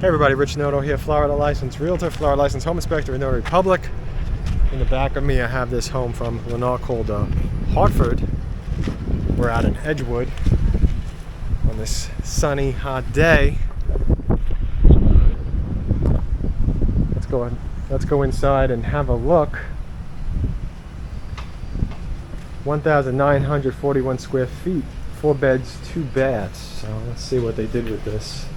Hey everybody, Rich Noto here, Florida licensed realtor, Florida licensed home inspector in Notary Public. In the back of me I have this home from Lennar called Hartford. We're out in Edgewood on this sunny, hot day. Let's go inside and have a look. 1,941 square feet, 4 beds, 2 baths. So let's see what they did with this.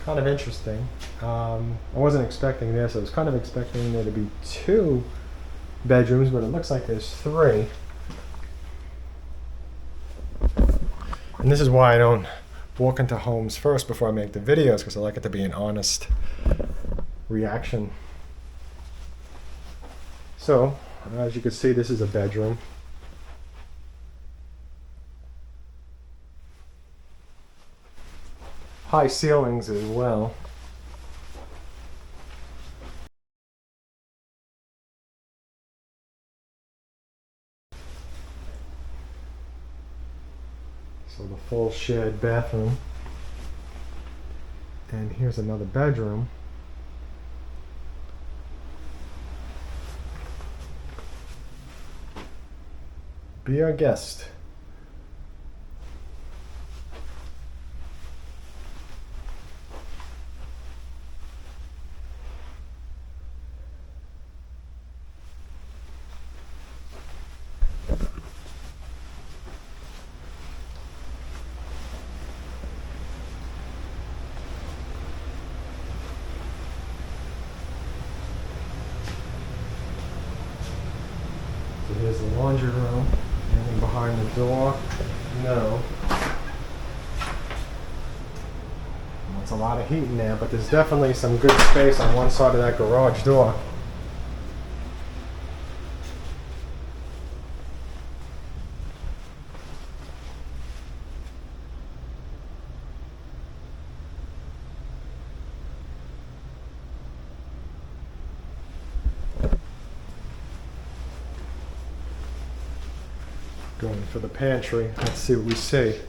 Kind of interesting. I wasn't expecting this. I was kind of expecting there to be 2 bedrooms, but it looks like there's 3. And this is why I don't walk into homes first before I make the videos, because I like it to be an honest reaction. So, as you can see, this is a bedroom. High ceilings as well. So the full shared bathroom. And here's another bedroom. Be our guest. So here's the laundry room, and behind the door, no. That's a lot of heat in there, but there's definitely some good space on one side of that garage door. Going for the pantry. Let's see what we see.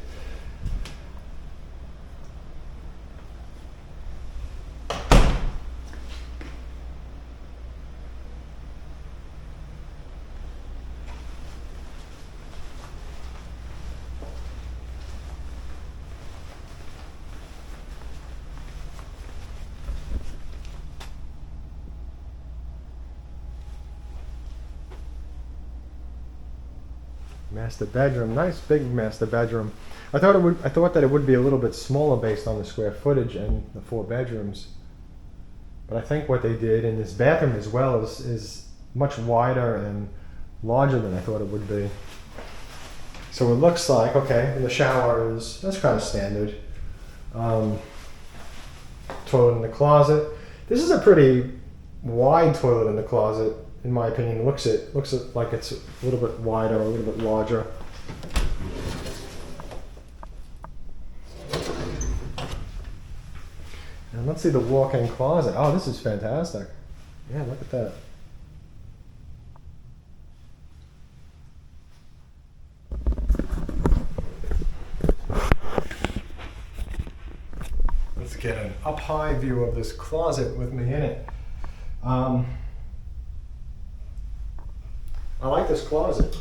Master bedroom, nice big master bedroom. I thought that it would be a little bit smaller based on the square footage and the 4 bedrooms. But I think what they did in this bathroom as well is much wider and larger than I thought it would be. So it looks like, okay, the shower that's kind of standard. Toilet in the closet. This is a pretty wide toilet in the closet. In my opinion, looks like it's a little bit wider, a little bit larger. And let's see the walk-in closet. Oh, this is fantastic. Yeah, look at that. Let's get an up-high view of this closet with me in it. I like this closet.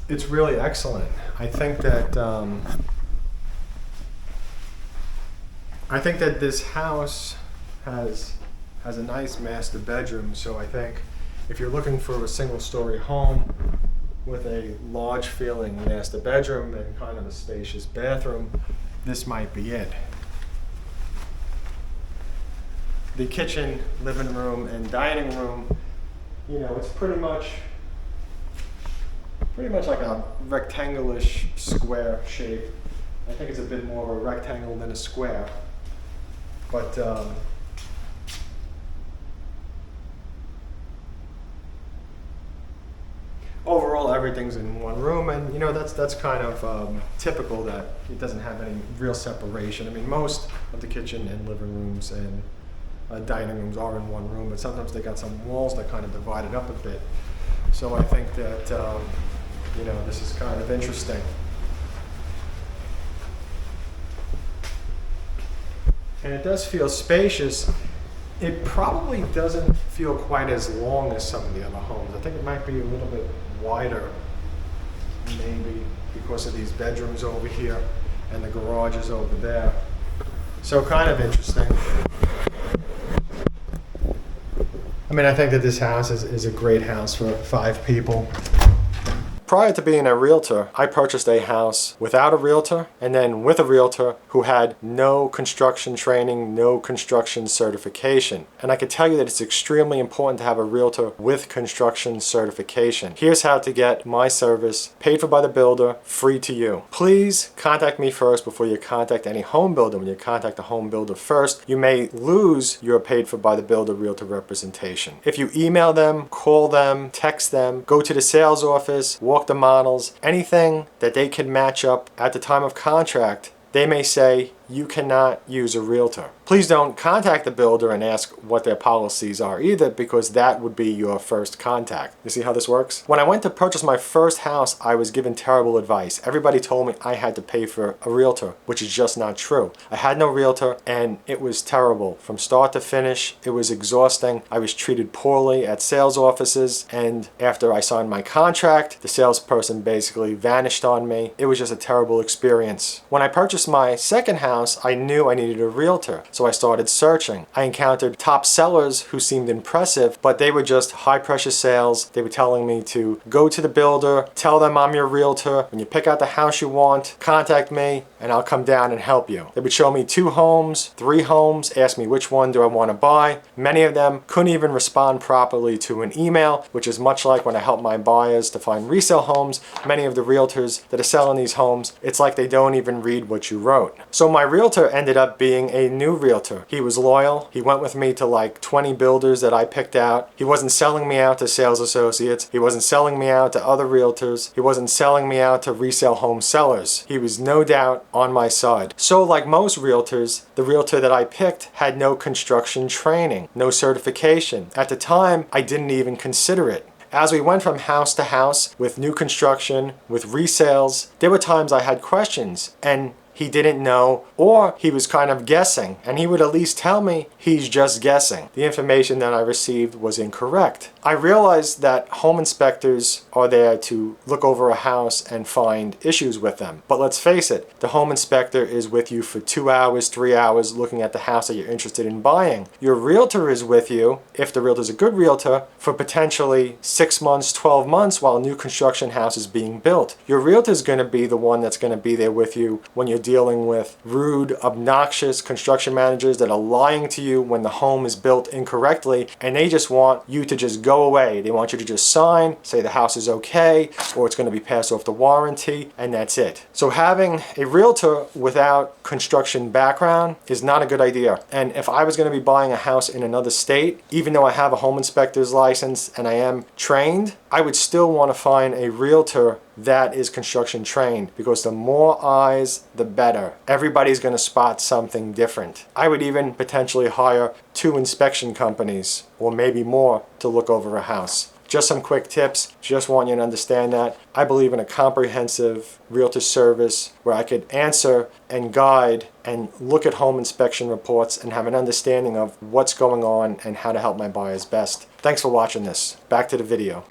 It's really excellent. I think that this house has a nice master bedroom. So I think if you're looking for a single-story home with a large feeling master bedroom and kind of a spacious bathroom, this might be it. The kitchen, living room, and dining room, you know, it's pretty much like a rectangular square shape. I think it's a bit more of a rectangle than a square. But overall, everything's in one room, and you know that's kind of typical that it doesn't have any real separation. I mean, most of the kitchen and living rooms and dining rooms are in one room, but sometimes they got some walls that kind of divide it up a bit. So I think that you know, this is kind of interesting. And it does feel spacious. It probably doesn't feel quite as long as some of the other homes. I think it might be a little bit wider, maybe because of these bedrooms over here and the garage is over there. So kind of interesting. I mean, I think that this house is a great house for 5 people. Prior to being a realtor, I purchased a house without a realtor and then with a realtor who had no construction training, no construction certification. And I can tell you that it's extremely important to have a realtor with construction certification. Here's how to get my service paid for by the builder, free to you. Please contact me first before you contact any home builder. When you contact the home builder first, you may lose your paid for by the builder realtor representation. If you email them, call them, text them, go to the sales office, walk the models, anything that they can match up at the time of contract, they may say you cannot use a realtor. Please don't contact the builder and ask what their policies are either, because that would be your first contact. You see how this works? When I went to purchase my first house, I was given terrible advice. Everybody told me I had to pay for a realtor, which is just not true. I had no realtor and it was terrible. From start to finish, it was exhausting. I was treated poorly at sales offices, and after I signed my contract, the salesperson basically vanished on me. It was just a terrible experience. When I purchased my second house, I knew I needed a realtor, so I started searching. I encountered top sellers who seemed impressive, but they were just high pressure sales. They were telling me to go to the builder, tell them I'm your realtor. When you pick out the house you want, contact me and I'll come down and help you. They would show me 2 homes, 3 homes, ask me which one do I want to buy. Many of them couldn't even respond properly to an email, which is much like when I help my buyers to find resale homes. Many of the realtors that are selling these homes, it's like they don't even read what you wrote. So my realtor ended up being a new realtor. He was loyal. He went with me to like 20 builders that I picked out. He wasn't selling me out to sales associates. He wasn't selling me out to other realtors. He wasn't selling me out to resale home sellers. He was no doubt on my side. So like most realtors, the realtor that I picked had no construction training, no certification. At the time, I didn't even consider it. As we went from house to house with new construction, with resales, there were times I had questions and he didn't know, or he was kind of guessing, and he would at least tell me he's just guessing. The information that I received was incorrect. I realized that home inspectors are there to look over a house and find issues with them. But let's face it, the home inspector is with you for 2 hours, 3 hours looking at the house that you're interested in buying. Your realtor is with you, if the realtor is a good realtor, for potentially 6 months, 12 months while a new construction house is being built. Your realtor is going to be the one that's going to be there with you when you're dealing with rude, obnoxious construction managers that are lying to you when the home is built incorrectly, and they just want you to just go away. They want you to just sign, say the house is okay, or it's going to be passed off the warranty, and that's it. So having a realtor without construction background is not a good idea. And if I was going to be buying a house in another state, even though I have a home inspector's license and I am trained, I would still want to find a realtor that is construction trained, because the more eyes, the better. Everybody's going to spot something different. I would even potentially hire 2 inspection companies, or maybe more, to look over a house. Just some quick tips. Just want you to understand that I believe in a comprehensive realtor service where I could answer and guide and look at home inspection reports and have an understanding of what's going on and how to help my buyers best. Thanks for watching this. Back to the video.